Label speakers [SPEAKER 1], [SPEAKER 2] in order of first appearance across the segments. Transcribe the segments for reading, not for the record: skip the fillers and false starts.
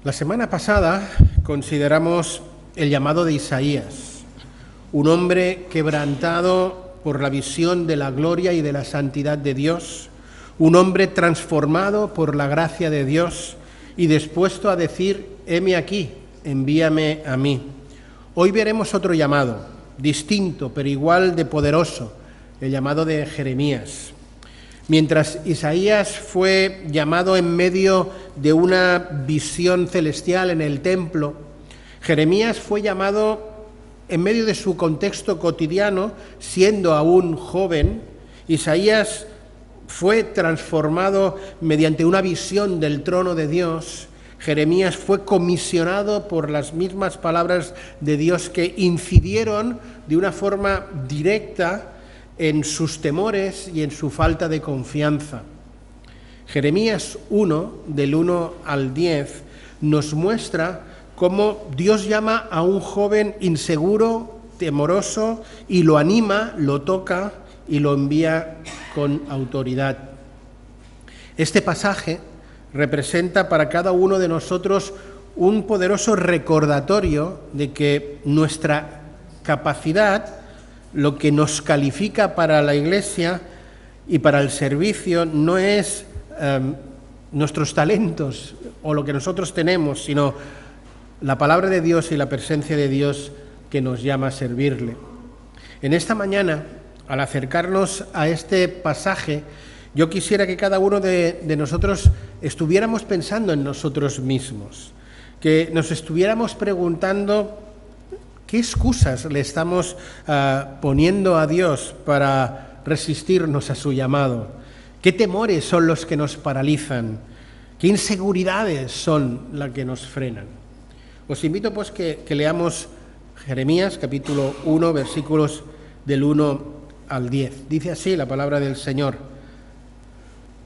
[SPEAKER 1] La semana pasada consideramos el llamado de Isaías, un hombre quebrantado por la visión de la gloria y de la santidad de Dios, un hombre transformado por la gracia de Dios y dispuesto a decir: heme aquí, envíame a mí. Hoy veremos otro llamado, distinto pero igual de poderoso, el llamado de Jeremías. Mientras Isaías fue llamado en medio de una visión celestial en el templo, Jeremías fue llamado en medio de su contexto cotidiano, siendo aún joven. Isaías fue transformado mediante una visión del trono de Dios. Jeremías fue comisionado por las mismas palabras de Dios que incidieron de una forma directa en sus temores y en su falta de confianza. Jeremías 1, del 1 al 10, nos muestra cómo Dios llama a un joven inseguro, temoroso, y lo anima, lo toca y lo envía con autoridad. Este pasaje representa para cada uno de nosotros un poderoso recordatorio de que nuestra capacidad, lo que nos califica para la Iglesia y para el servicio, no es nuestros talentos o lo que nosotros tenemos, sino la palabra de Dios y la presencia de Dios que nos llama a servirle. En esta mañana, al acercarnos a este pasaje, yo quisiera que cada uno de nosotros estuviéramos pensando en nosotros mismos, que nos estuviéramos preguntando ¿qué excusas le estamos poniendo a Dios para resistirnos a su llamado? ¿Qué temores son los que nos paralizan? ¿Qué inseguridades son las que nos frenan? Os invito pues que leamos Jeremías capítulo 1, versículos del 1 al 10. Dice así la palabra del Señor.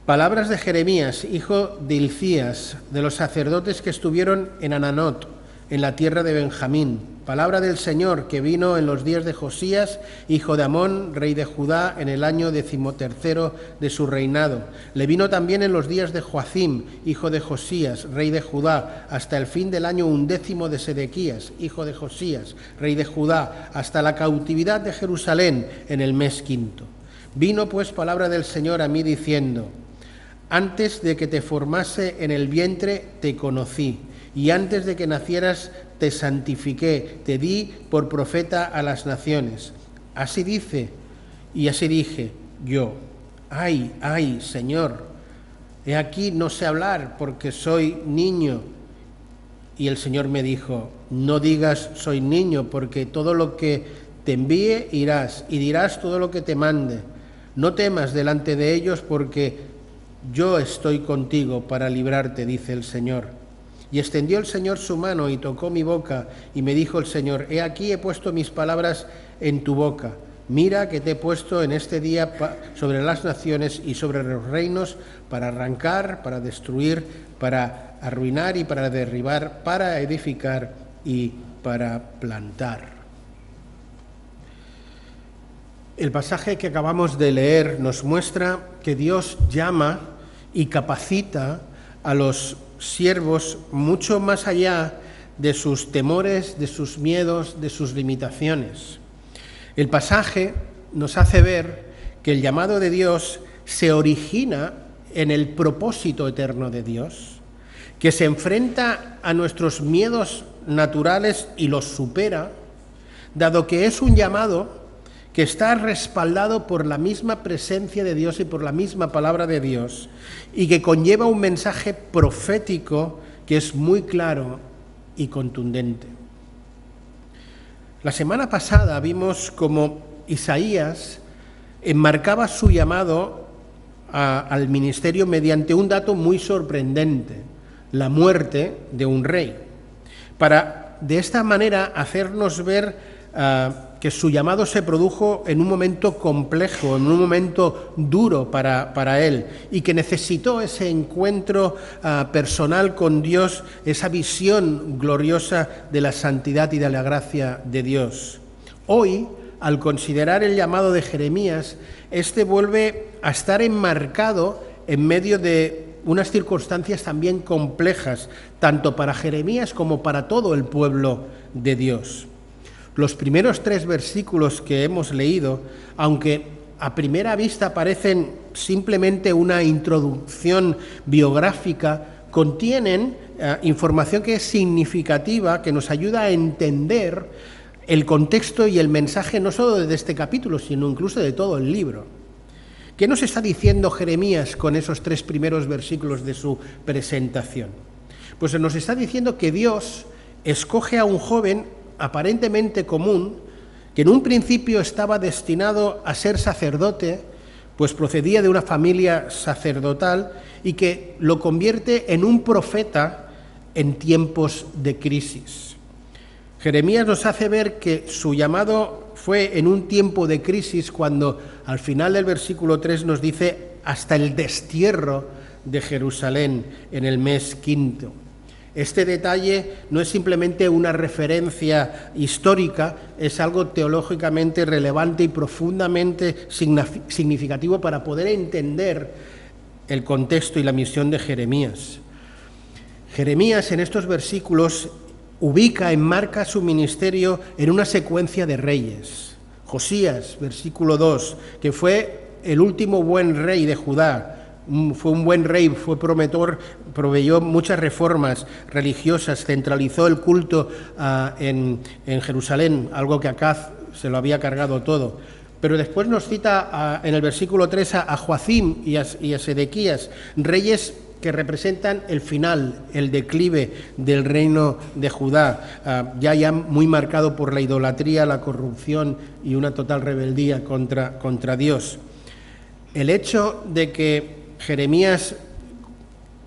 [SPEAKER 1] Palabras de Jeremías, hijo de Hilcías, de los sacerdotes que estuvieron en Ananot, en la tierra de Benjamín. Palabra del Señor que vino en los días de Josías, hijo de Amón, rey de Judá, en el año 13º de su reinado. Le vino también en los días de Joacim, hijo de Josías, rey de Judá, hasta el fin del año 11 de Sedequías, hijo de Josías, rey de Judá, hasta la cautividad de Jerusalén en el mes 5. Vino pues palabra del Señor a mí diciendo: antes de que te formase en el vientre te conocí, y antes de que nacieras te santifiqué, te di por profeta a las naciones. Así dice, y así dije yo: ay, ay, Señor, he aquí no sé hablar porque soy niño. Y el Señor me dijo: no digas soy niño, porque todo lo que te envíe irás, y dirás todo lo que te mande. No temas delante de ellos, porque yo estoy contigo para librarte, dice el Señor. Y extendió el Señor su mano y tocó mi boca, y me dijo el Señor: he aquí he puesto mis palabras en tu boca. Mira que te he puesto en este día sobre las naciones y sobre los reinos, para arrancar, para destruir, para arruinar y para derribar, para edificar y para plantar. El pasaje que acabamos de leer nos muestra que Dios llama y capacita a los siervos mucho más allá de sus temores, de sus miedos, de sus limitaciones. El pasaje nos hace ver que el llamado de Dios se origina en el propósito eterno de Dios, que se enfrenta a nuestros miedos naturales y los supera, dado que es un llamado que está respaldado por la misma presencia de Dios y por la misma palabra de Dios, y que conlleva un mensaje profético que es muy claro y contundente. La semana pasada vimos cómo Isaías enmarcaba su llamado al ministerio mediante un dato muy sorprendente: la muerte de un rey, para de esta manera hacernos ver que su llamado se produjo en un momento complejo, en un momento duro para él, y que necesitó ese encuentro personal con Dios, esa visión gloriosa de la santidad y de la gracia de Dios. Hoy, al considerar el llamado de Jeremías, este vuelve a estar enmarcado en medio de unas circunstancias también complejas, tanto para Jeremías como para todo el pueblo de Dios. Los primeros 3 versículos que hemos leído, aunque a primera vista parecen simplemente una introducción biográfica, contienen información que es significativa, que nos ayuda a entender el contexto y el mensaje no solo de este capítulo, sino incluso de todo el libro. ¿Qué nos está diciendo Jeremías con esos 3 primeros versículos de su presentación? Pues nos está diciendo que Dios escoge a un joven aparentemente común, que en un principio estaba destinado a ser sacerdote, pues procedía de una familia sacerdotal, y que lo convierte en un profeta en tiempos de crisis. Jeremías nos hace ver que su llamado fue en un tiempo de crisis, cuando al final del versículo 3 nos dice hasta el destierro de Jerusalén en el mes quinto. Este detalle no es simplemente una referencia histórica, es algo teológicamente relevante y profundamente significativo para poder entender el contexto y la misión de Jeremías. Jeremías en estos versículos enmarca su ministerio en una secuencia de reyes. Josías, versículo 2, que fue el último buen rey de Judá, fue un buen rey, fue promotor, proveyó muchas reformas religiosas, centralizó el culto en Jerusalén, algo que Acaz se lo había cargado todo. Pero después nos cita en el versículo 3 a Joacim y a Sedequías, reyes que representan el final, el declive del reino de Judá, ya muy marcado por la idolatría, la corrupción y una total rebeldía contra Dios. El hecho de que Jeremías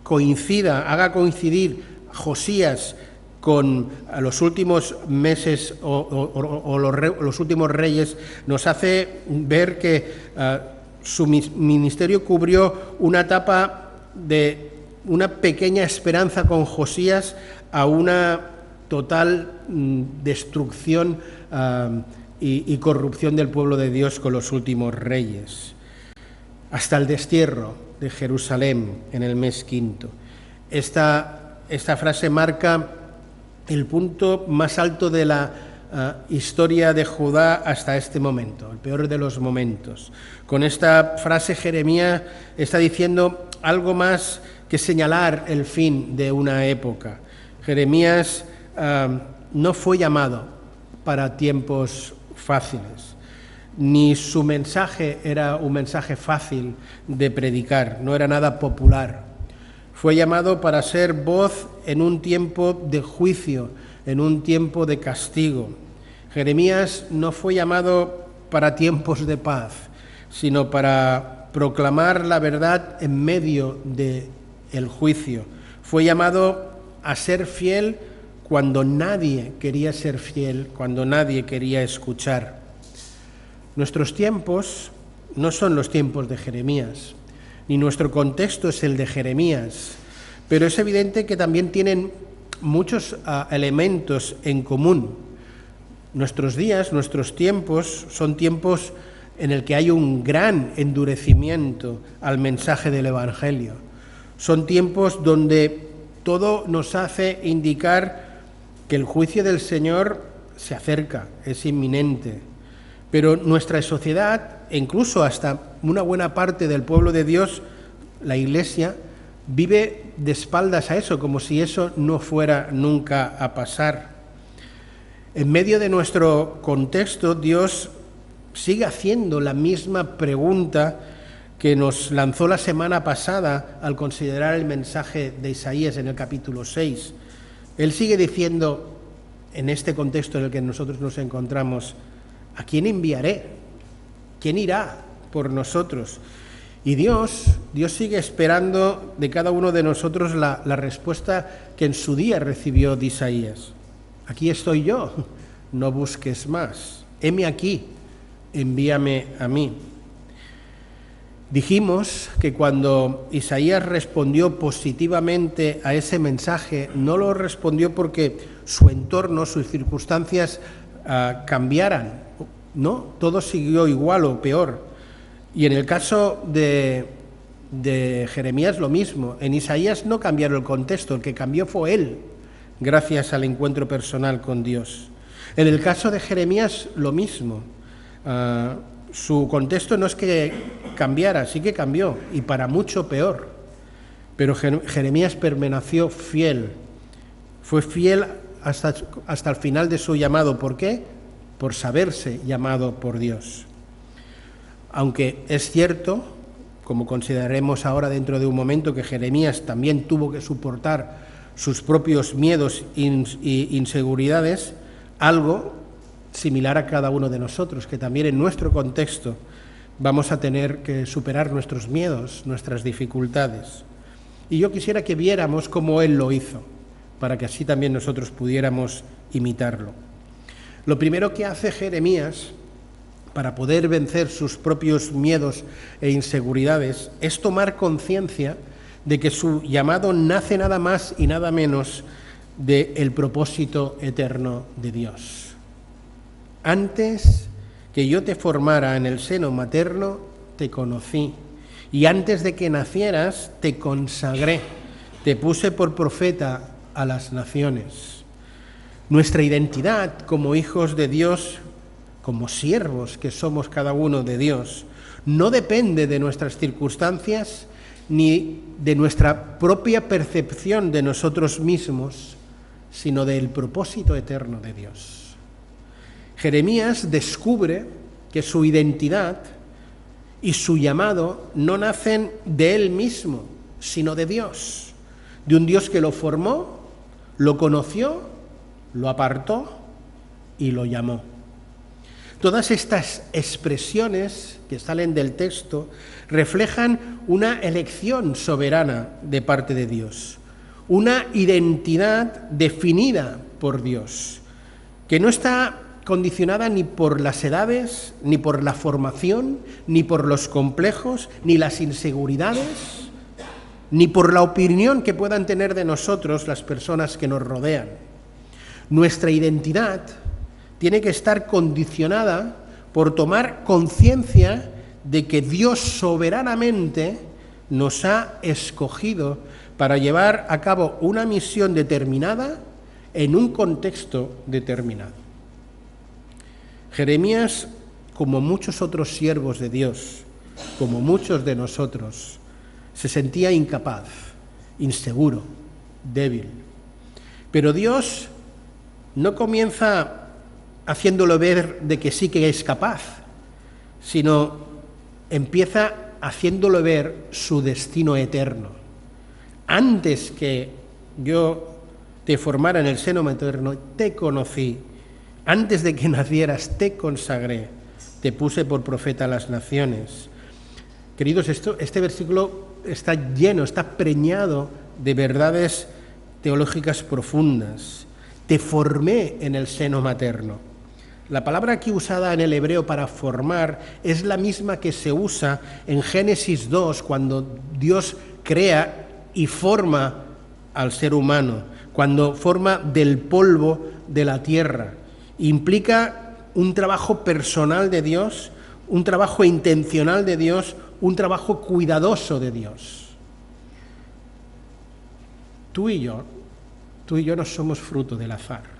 [SPEAKER 1] haga coincidir Josías con los últimos meses o los últimos reyes, nos hace ver que su ministerio cubrió una etapa de una pequeña esperanza con Josías a una total destrucción y corrupción del pueblo de Dios con los últimos reyes, hasta el destierro de Jerusalén en el mes quinto. Esta frase marca el punto más alto de la historia de Judá hasta este momento, el peor de los momentos. Con esta frase Jeremías está diciendo algo más que señalar el fin de una época. Jeremías no fue llamado para tiempos fáciles, ni su mensaje era un mensaje fácil de predicar, no era nada popular. Fue llamado para ser voz en un tiempo de juicio, en un tiempo de castigo. Jeremías no fue llamado para tiempos de paz, sino para proclamar la verdad en medio del juicio. Fue llamado a ser fiel cuando nadie quería ser fiel, cuando nadie quería escuchar. Nuestros tiempos no son los tiempos de Jeremías, ni nuestro contexto es el de Jeremías, pero es evidente que también tienen muchos elementos en común. Nuestros días, nuestros tiempos, son tiempos en el que hay un gran endurecimiento al mensaje del Evangelio. Son tiempos donde todo nos hace indicar que el juicio del Señor se acerca, es inminente. Pero nuestra sociedad, e incluso hasta una buena parte del pueblo de Dios, la Iglesia, vive de espaldas a eso, como si eso no fuera nunca a pasar. En medio de nuestro contexto, Dios sigue haciendo la misma pregunta que nos lanzó la semana pasada al considerar el mensaje de Isaías en el capítulo 6. Él sigue diciendo, en este contexto en el que nosotros nos encontramos, ¿a quién enviaré? ¿Quién irá por nosotros? Y Dios sigue esperando de cada uno de nosotros la respuesta que en su día recibió de Isaías. Aquí estoy yo, no busques más. Heme aquí, envíame a mí. Dijimos que cuando Isaías respondió positivamente a ese mensaje, no lo respondió porque su entorno, sus circunstancias cambiaran. No, todo siguió igual o peor. Y en el caso de de Jeremías lo mismo. En Isaías no cambiaron el contexto, el que cambió fue él, gracias al encuentro personal con Dios. En el caso de Jeremías lo mismo. Su contexto no es que cambiara, sí que cambió, y para mucho peor. Pero Jeremías permaneció fiel, fue fiel hasta el final de su llamado. ¿Por qué? Por saberse llamado por Dios. Aunque es cierto, como consideraremos ahora dentro de un momento, que Jeremías también tuvo que soportar sus propios miedos e inseguridades, algo similar a cada uno de nosotros, que también en nuestro contexto vamos a tener que superar nuestros miedos, nuestras dificultades. Y yo quisiera que viéramos cómo él lo hizo, para que así también nosotros pudiéramos imitarlo. Lo primero que hace Jeremías para poder vencer sus propios miedos e inseguridades es tomar conciencia de que su llamado nace nada más y nada menos del propósito eterno de Dios. Antes que yo te formara en el seno materno, te conocí, y antes de que nacieras, te consagré, te puse por profeta a las naciones. Nuestra identidad como hijos de Dios, como siervos que somos cada uno de Dios, no depende de nuestras circunstancias ni de nuestra propia percepción de nosotros mismos, sino del propósito eterno de Dios. Jeremías descubre que su identidad y su llamado no nacen de él mismo, sino de Dios, de un Dios que lo formó, lo conoció, lo apartó y lo llamó. Todas estas expresiones que salen del texto reflejan una elección soberana de parte de Dios, una identidad definida por Dios, que no está condicionada ni por las edades, ni por la formación, ni por los complejos, ni las inseguridades, ni por la opinión que puedan tener de nosotros las personas que nos rodean. Nuestra identidad tiene que estar condicionada por tomar conciencia de que Dios soberanamente nos ha escogido para llevar a cabo una misión determinada en un contexto determinado. Jeremías, como muchos otros siervos de Dios, como muchos de nosotros, se sentía incapaz, inseguro, débil. Pero Dios no comienza haciéndolo ver de que sí que es capaz, sino empieza haciéndolo ver su destino eterno. Antes que yo te formara en el seno materno, te conocí. Antes de que nacieras, te consagré. Te puse por profeta a las naciones. Queridos, este versículo está lleno, está preñado de verdades teológicas profundas. Te formé en el seno materno. La palabra aquí usada en el hebreo para formar es la misma que se usa en Génesis 2, cuando Dios crea y forma al ser humano, cuando forma del polvo de la tierra. Implica un trabajo personal de Dios, un trabajo intencional de Dios, un trabajo cuidadoso de Dios. Tú y yo no somos fruto del azar.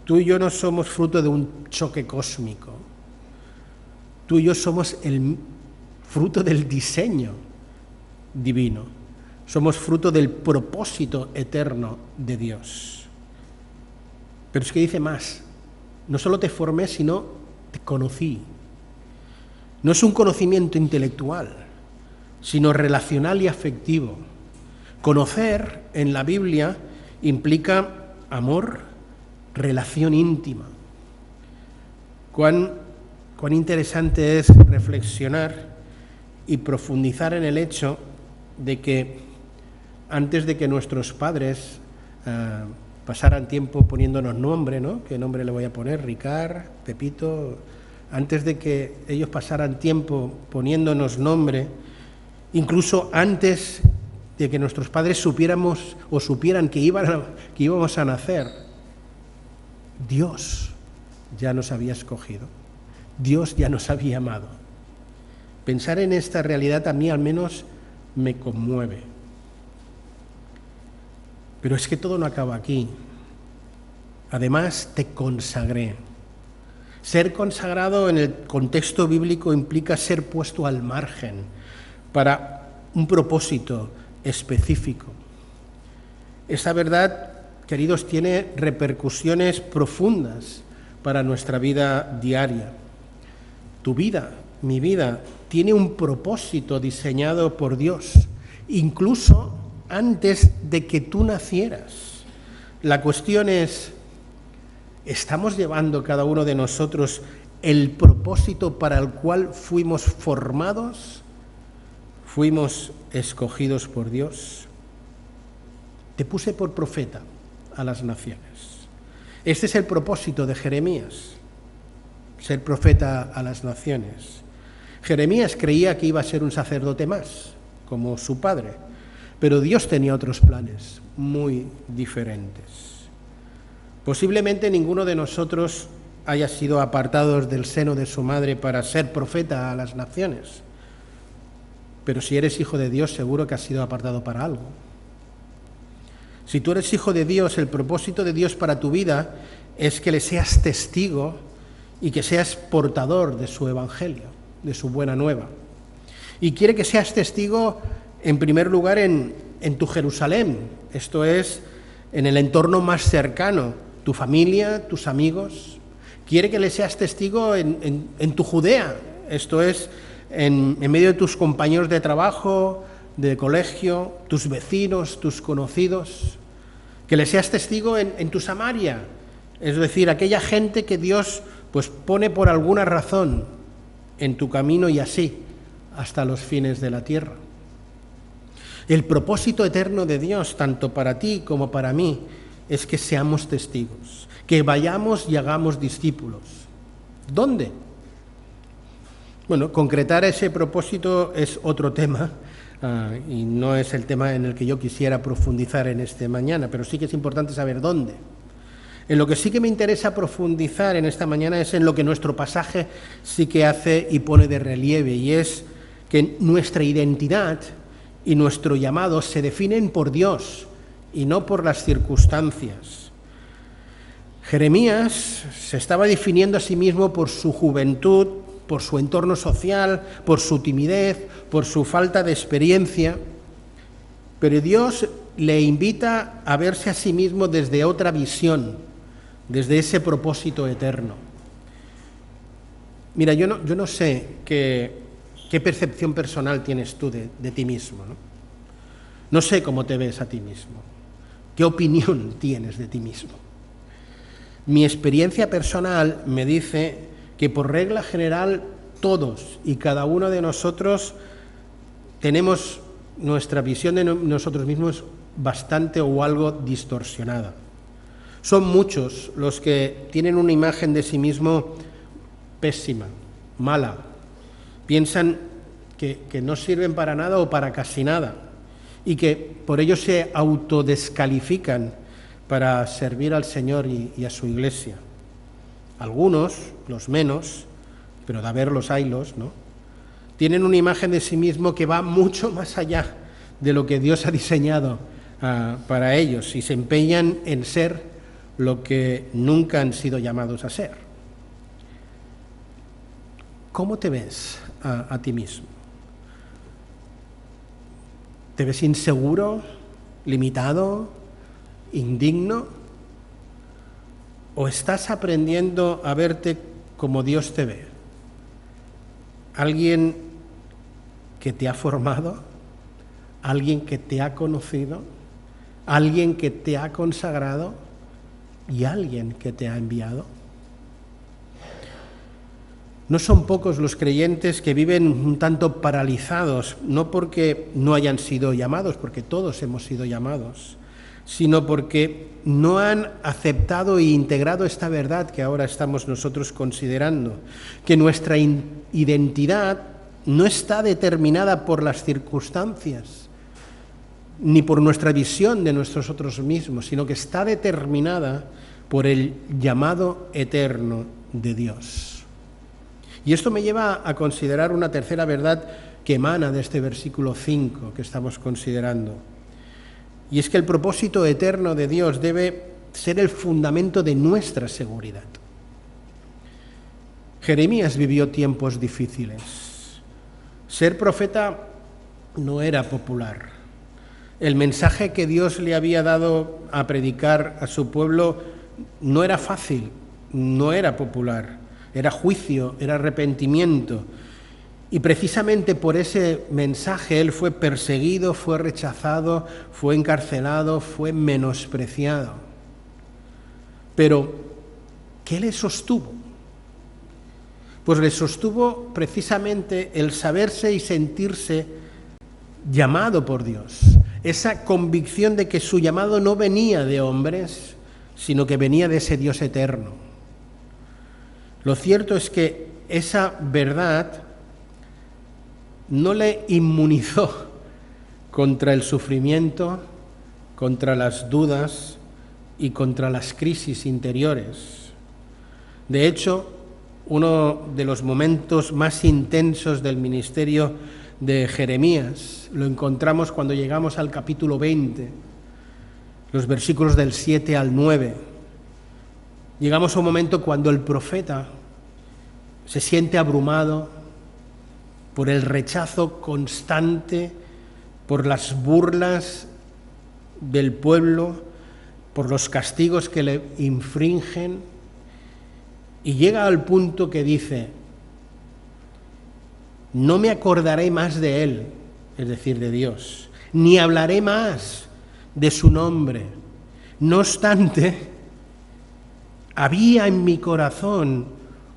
[SPEAKER 1] Tú y yo no somos fruto de un choque cósmico. Tú y yo somos el fruto del diseño divino. Somos fruto del propósito eterno de Dios. Pero es que dice más. No solo te formé, sino te conocí. No es un conocimiento intelectual, sino relacional y afectivo. Conocer en la Biblia implica amor, relación íntima. Cuán interesante es reflexionar y profundizar en el hecho de que antes de que nuestros padres pasaran tiempo poniéndonos nombre, ¿no? ¿Qué nombre le voy a poner? Ricard, Pepito. Antes de que ellos pasaran tiempo poniéndonos nombre, incluso antes de que nuestros padres supiéramos o supieran que íbamos a nacer, Dios ya nos había escogido, Dios ya nos había amado. Pensar en esta realidad a mí al menos me conmueve. Pero es que todo no acaba aquí. Además, te consagré. Ser consagrado en el contexto bíblico implica ser puesto al margen para un propósito específico. Esa verdad, queridos, tiene repercusiones profundas para nuestra vida diaria. Tu vida, mi vida, tiene un propósito diseñado por Dios, incluso antes de que tú nacieras. La cuestión es, ¿estamos llevando cada uno de nosotros el propósito para el cual fuimos formados? ¿Fuimos escogidos por Dios? Te puse por profeta a las naciones. Este es el propósito de Jeremías, ser profeta a las naciones. Jeremías creía que iba a ser un sacerdote más, como su padre, pero Dios tenía otros planes muy diferentes. Posiblemente ninguno de nosotros haya sido apartado del seno de su madre para ser profeta a las naciones, pero si eres hijo de Dios, seguro que has sido apartado para algo. Si tú eres hijo de Dios, el propósito de Dios para tu vida es que le seas testigo y que seas portador de su evangelio, de su buena nueva. Y quiere que seas testigo, en primer lugar, en tu Jerusalén, esto es, en el entorno más cercano, tu familia, tus amigos. Quiere que le seas testigo en tu Judea, esto es, en medio de tus compañeros de trabajo, de colegio, tus vecinos, tus conocidos. Que le seas testigo en tu Samaria, es decir, aquella gente que Dios pues pone por alguna razón en tu camino y así hasta los fines de la tierra. El propósito eterno de Dios, tanto para ti como para mí, es que seamos testigos, que vayamos y hagamos discípulos. ¿Dónde? Bueno, concretar ese propósito es otro tema y no es el tema en el que yo quisiera profundizar en esta mañana, pero sí que es importante saber dónde. En lo que sí que me interesa profundizar en esta mañana es en lo que nuestro pasaje sí que hace y pone de relieve, y es que nuestra identidad y nuestro llamado se definen por Dios y no por las circunstancias. Jeremías se estaba definiendo a sí mismo por su juventud, por su entorno social, por su timidez, por su falta de experiencia, pero Dios le invita a verse a sí mismo desde otra visión, desde ese propósito eterno. Mira, yo no sé qué percepción personal tienes tú de ti mismo, ¿no? No sé cómo te ves a ti mismo, qué opinión tienes de ti mismo. Mi experiencia personal me dice que por regla general todos y cada uno de nosotros tenemos nuestra visión de nosotros mismos bastante o algo distorsionada. Son muchos los que tienen una imagen de sí mismo pésima, mala. Piensan que no sirven para nada o para casi nada y que por ello se autodescalifican para servir al Señor y a su Iglesia. Algunos, los menos, pero de haberlos haylos, ¿no?, tienen una imagen de sí mismo que va mucho más allá de lo que Dios ha diseñado para ellos y se empeñan en ser lo que nunca han sido llamados a ser. ¿Cómo te ves a ti mismo? ¿Te ves inseguro, limitado, indigno? ¿O estás aprendiendo a verte como Dios te ve? ¿Alguien que te ha formado? ¿Alguien que te ha conocido? ¿Alguien que te ha consagrado? ¿Y alguien que te ha enviado? No son pocos los creyentes que viven un tanto paralizados, no porque no hayan sido llamados, porque todos hemos sido llamados, sino porque no han aceptado e integrado esta verdad que ahora estamos nosotros considerando, que nuestra identidad no está determinada por las circunstancias, ni por nuestra visión de nosotros mismos, sino que está determinada por el llamado eterno de Dios. Y esto me lleva a considerar una tercera verdad que emana de este versículo 5 que estamos considerando. Y es que el propósito eterno de Dios debe ser el fundamento de nuestra seguridad. Jeremías vivió tiempos difíciles. Ser profeta no era popular. El mensaje que Dios le había dado a predicar a su pueblo no era fácil, no era popular. Era juicio, era arrepentimiento. Y precisamente por ese mensaje él fue perseguido, fue rechazado, fue encarcelado, fue menospreciado. Pero, ¿qué le sostuvo? Pues le sostuvo precisamente el saberse y sentirse llamado por Dios. Esa convicción de que su llamado no venía de hombres, sino que venía de ese Dios eterno. Lo cierto es que esa verdad no le inmunizó contra el sufrimiento, contra las dudas y contra las crisis interiores. De hecho, uno de los momentos más intensos del ministerio de Jeremías lo encontramos cuando llegamos al capítulo 20, los versículos del 7 al 9. Llegamos a un momento cuando el profeta se siente abrumado por el rechazo constante, por las burlas del pueblo, por los castigos que le infringen, y llega al punto que dice: no me acordaré más de él, es decir, de Dios, ni hablaré más de su nombre. No obstante, había en mi corazón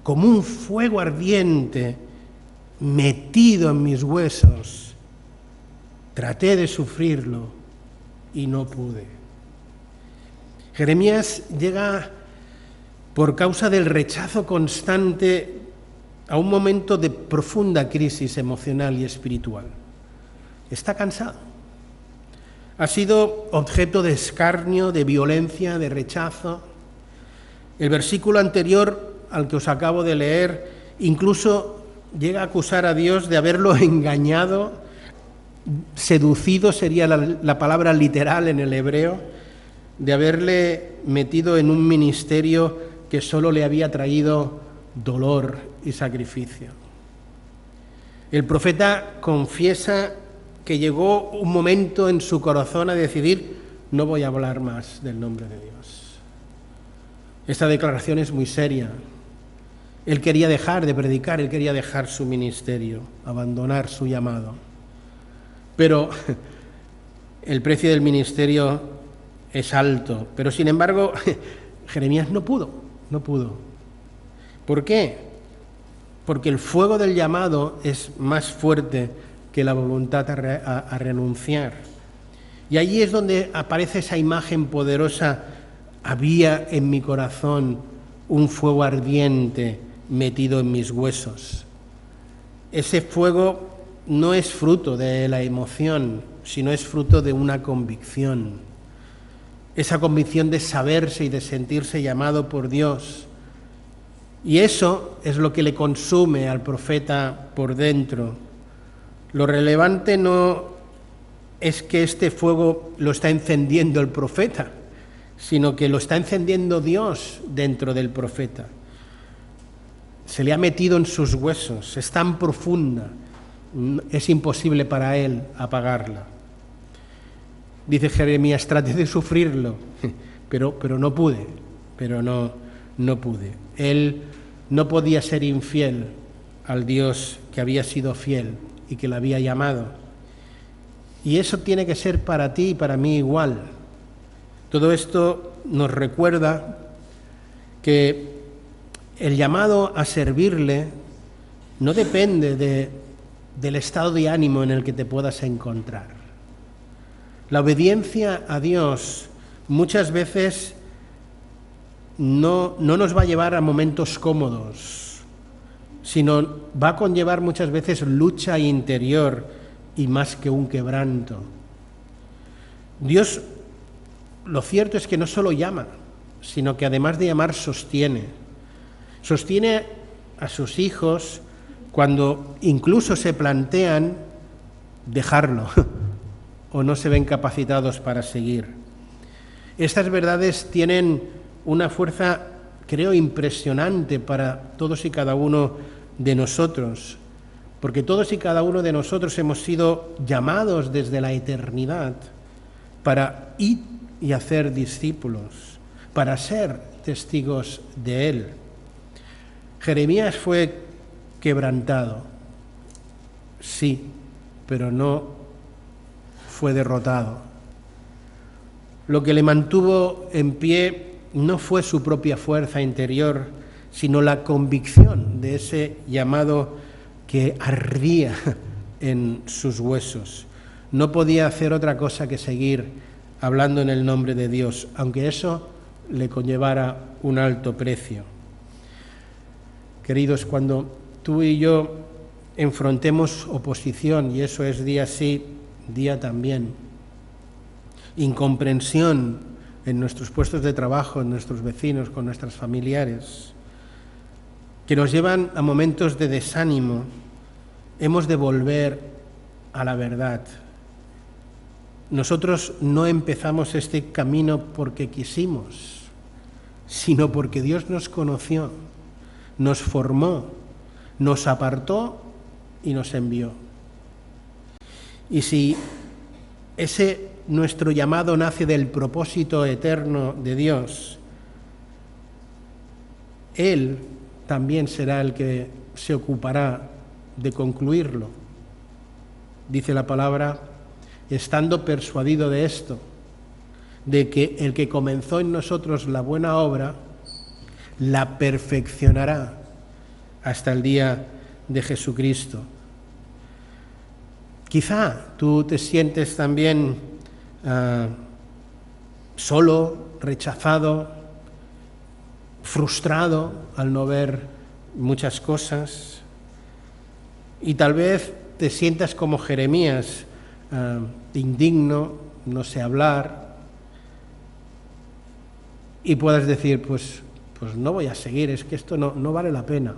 [SPEAKER 1] como un fuego ardiente metido en mis huesos. Traté de sufrirlo y no pude. Jeremías llega, por causa del rechazo constante, a un momento de profunda crisis emocional y espiritual. Está cansado. Ha sido objeto de escarnio, de violencia, de rechazo. El versículo anterior al que os acabo de leer incluso llega a acusar a Dios de haberlo engañado, seducido sería la palabra literal en el hebreo, de haberle metido en un ministerio que solo le había traído dolor y sacrificio. El profeta confiesa que llegó un momento en su corazón a decidir: no voy a hablar más del nombre de Dios. Esta declaración es muy seria. Él quería dejar de predicar, él quería dejar su ministerio, abandonar su llamado. Pero el precio del ministerio es alto. Pero sin embargo, Jeremías no pudo. ¿Por qué? Porque el fuego del llamado es más fuerte que la voluntad a renunciar. Y allí es donde aparece esa imagen poderosa: había en mi corazón un fuego ardiente metido en mis huesos. Ese fuego no es fruto de la emoción, sino es fruto de una convicción. Esa convicción de saberse y de sentirse llamado por Dios. Y eso es lo que le consume al profeta por dentro. Lo relevante no es que este fuego lo está encendiendo el profeta, sino que lo está encendiendo Dios dentro del profeta. Se le ha metido en sus huesos, es tan profunda, es imposible para él apagarla. Dice Jeremías: traté de sufrirlo, pero no pude, no pude. Él no podía ser infiel al Dios que había sido fiel y que le había llamado. Y eso tiene que ser para ti y para mí igual. Todo esto nos recuerda que el llamado a servirle no depende del estado de ánimo en el que te puedas encontrar. La obediencia a Dios muchas veces no nos va a llevar a momentos cómodos, sino va a conllevar muchas veces lucha interior y más que un quebranto. Dios, lo cierto es que no solo llama, sino que además de llamar sostiene. Sostiene a sus hijos cuando incluso se plantean dejarlo o no se ven capacitados para seguir. Estas verdades tienen una fuerza, creo, impresionante para todos y cada uno de nosotros, porque todos y cada uno de nosotros hemos sido llamados desde la eternidad para ir y hacer discípulos, para ser testigos de Él. Jeremías fue quebrantado, sí, pero no fue derrotado. Lo que le mantuvo en pie no fue su propia fuerza interior, sino la convicción de ese llamado que ardía en sus huesos. No podía hacer otra cosa que seguir hablando en el nombre de Dios, aunque eso le conllevara un alto precio. Queridos, cuando tú y yo enfrentemos oposición, y eso es día sí, día también, incomprensión en nuestros puestos de trabajo, en nuestros vecinos, con nuestros familiares, que nos llevan a momentos de desánimo, hemos de volver a la verdad. Nosotros no empezamos este camino porque quisimos, sino porque Dios nos conoció, nos formó, nos apartó y nos envió. Y si ese nuestro llamado nace del propósito eterno de Dios, Él también será el que se ocupará de concluirlo. Dice la palabra, estando persuadido de esto, de que el que comenzó en nosotros la buena obra, la perfeccionará hasta el día de Jesucristo. Quizá tú te sientes también solo, rechazado, frustrado al no ver muchas cosas, y tal vez te sientas como Jeremías, indigno, no sé hablar, y puedas decir, pues no voy a seguir, es que esto no vale la pena.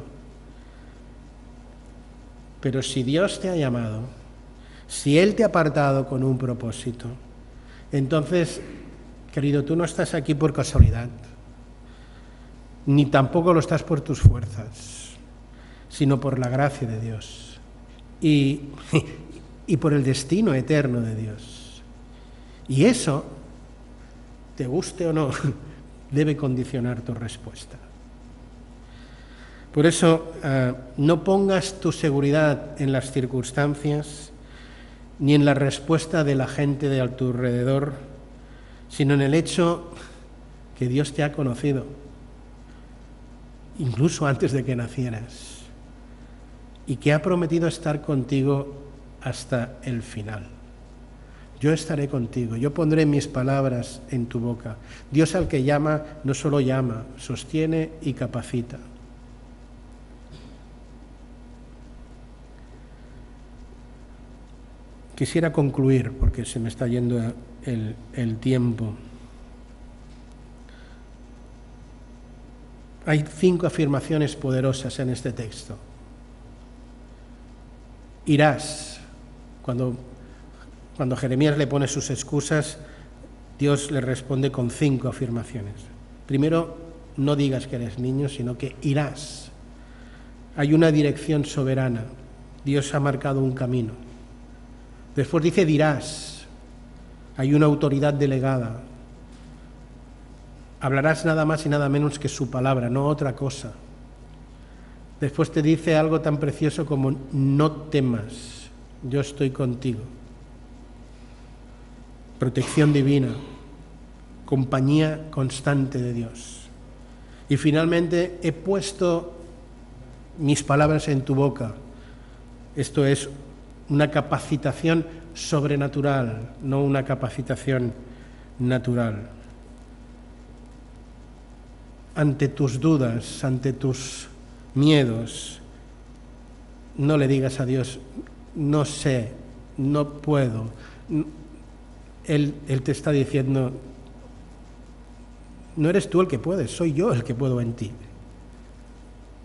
[SPEAKER 1] Pero si Dios te ha llamado, si Él te ha apartado con un propósito, entonces, querido, tú no estás aquí por casualidad, ni tampoco lo estás por tus fuerzas, sino por la gracia de Dios y por el destino eterno de Dios. Y eso, te guste o no, debe condicionar tu respuesta. Por eso, no pongas tu seguridad en las circunstancias ni en la respuesta de la gente de a tu alrededor, sino en el hecho que Dios te ha conocido, incluso antes de que nacieras, y que ha prometido estar contigo hasta el final. Yo estaré contigo, yo pondré mis palabras en tu boca. Dios al que llama, no solo llama, sostiene y capacita. Quisiera concluir, porque se me está yendo el tiempo. Hay 5 afirmaciones poderosas en este texto. Irás. Cuando Jeremías le pone sus excusas, Dios le responde con 5 afirmaciones. Primero, no digas que eres niño, sino que irás. Hay una dirección soberana. Dios ha marcado un camino. Después dice dirás, hay una autoridad delegada. Hablarás nada más y nada menos que su palabra, no otra cosa. Después te dice algo tan precioso como no temas, yo estoy contigo. Protección divina, compañía constante de Dios. Y finalmente he puesto mis palabras en tu boca. Esto es una capacitación sobrenatural, no una capacitación natural. Ante tus dudas, ante tus miedos, no le digas a Dios, no sé, no puedo. Él te está diciendo, no eres tú el que puedes, soy yo el que puedo en ti.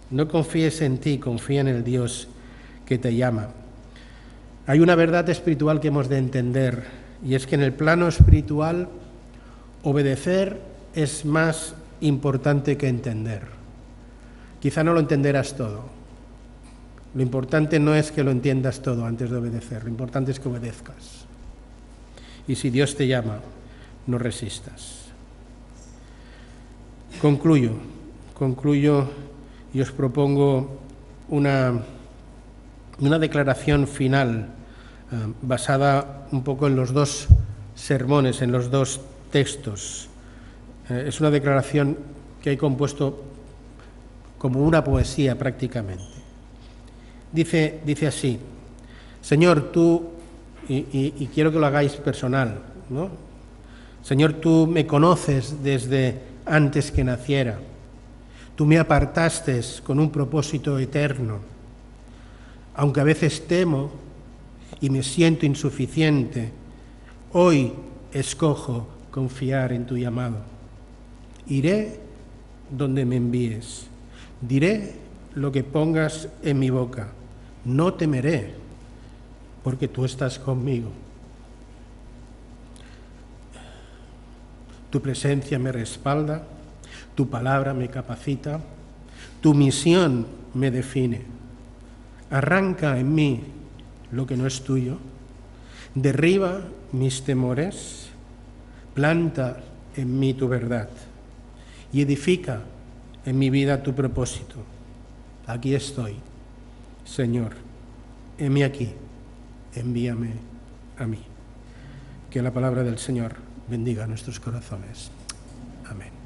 [SPEAKER 1] No confíes en ti, confía en el Dios que te llama. Hay una verdad espiritual que hemos de entender, y es que en el plano espiritual obedecer es más importante que entender. Quizá no lo entenderás todo. Lo importante no es que lo entiendas todo antes de obedecer, lo importante es que obedezcas. Y si Dios te llama, no resistas. Concluyo y os propongo una declaración final basada un poco en los dos sermones, en los dos textos. Es una declaración que he compuesto como una poesía prácticamente. Dice así: Señor, tú, y quiero que lo hagáis personal, ¿no? Señor, tú me conoces desde antes que naciera. Tú me apartaste con un propósito eterno. Aunque a veces temo y me siento insuficiente, hoy escojo confiar en tu llamado. Iré donde me envíes, diré lo que pongas en mi boca. No temeré, porque tú estás conmigo. Tu presencia me respalda, tu palabra me capacita, tu misión me define. Arranca en mí lo que no es tuyo, derriba mis temores, planta en mí tu verdad y edifica en mi vida tu propósito. Aquí estoy, Señor, heme aquí, envíame a mí. Que la palabra del Señor bendiga nuestros corazones. Amén.